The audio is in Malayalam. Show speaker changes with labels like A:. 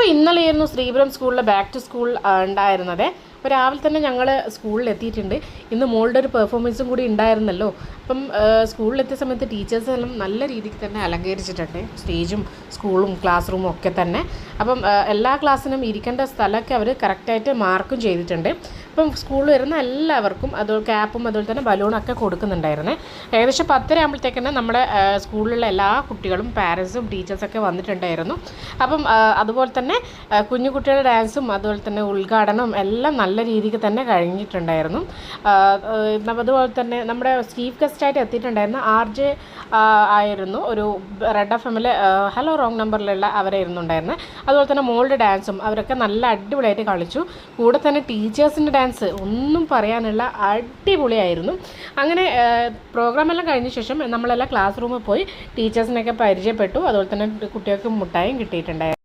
A: അപ്പോൾ ഇന്നലെയായിരുന്നു ശ്രീപുരം സ്കൂളിൽ ബാക്ക് ടു സ്കൂൾ ഉണ്ടായിരുന്നത്. അപ്പോൾ രാവിലെ തന്നെ ഞങ്ങൾ സ്കൂളിൽ എത്തിയിട്ടുണ്ട്. ഇന്ന് മോളുടെ ഒരു പെർഫോമൻസും കൂടി ഉണ്ടായിരുന്നല്ലോ. അപ്പം സ്കൂളിലെത്തിയ സമയത്ത് ടീച്ചേഴ്സ് എല്ലാം നല്ല രീതിക്ക് തന്നെ അലങ്കരിച്ചിട്ടുണ്ട്, സ്റ്റേജും സ്കൂളും ക്ലാസ് റൂമും ഒക്കെ തന്നെ. അപ്പം എല്ലാ ക്ലാസ്സിനും ഇരിക്കേണ്ട സ്ഥലമൊക്കെ അവർ കറക്റ്റായിട്ട് മാർക്കും ചെയ്തിട്ടുണ്ട്. അപ്പം സ്കൂളിൽ വരുന്ന എല്ലാവർക്കും ക്യാപ്പും അതുപോലെ തന്നെ ബലൂണൊക്കെ കൊടുക്കുന്നുണ്ടായിരുന്നേ. ഏകദേശം 10:30 ആകുമ്പോഴത്തേക്കന്നെ നമ്മുടെ സ്കൂളിലുള്ള എല്ലാ കുട്ടികളും പാരൻസും ടീച്ചേഴ്സൊക്കെ വന്നിട്ടുണ്ടായിരുന്നു. അപ്പം അതുപോലെ തന്നെ കുഞ്ഞു കുട്ടികളുടെ ഡാൻസും അതുപോലെ തന്നെ ഉദ്ഘാടനവും എല്ലാം നല്ല രീതിക്ക് തന്നെ കഴിഞ്ഞിട്ടുണ്ടായിരുന്നു. അതുപോലെ തന്നെ നമ്മുടെ ചീഫ് ഗസ്റ്റായിട്ട് എത്തിയിട്ടുണ്ടായിരുന്ന RJ ആയിരുന്നു, ഒരു റെഡ് FM ഹലോ റോങ് നമ്പറിലുള്ള അവരായിരുന്നു ഉണ്ടായിരുന്നത്. അതുപോലെ തന്നെ മോളുടെ ഡാൻസും അവരൊക്കെ നല്ല അടിപൊളിയായിട്ട് കളിച്ചു. കൂടെ തന്നെ ടീച്ചേഴ്സിൻ്റെ ഡാൻസ് ഒന്നും പറയാനുള്ള അടിപൊളിയായിരുന്നു. അങ്ങനെ പ്രോഗ്രാമെല്ലാം കഴിഞ്ഞ ശേഷം നമ്മളെല്ലാം ക്ലാസ് റൂമിൽ പോയി ടീച്ചേഴ്സിനെയൊക്കെ പരിചയപ്പെട്ടു. അതുപോലെ തന്നെ കുട്ടികൾക്ക് മുട്ടായും കിട്ടിയിട്ടുണ്ടായിരുന്നു.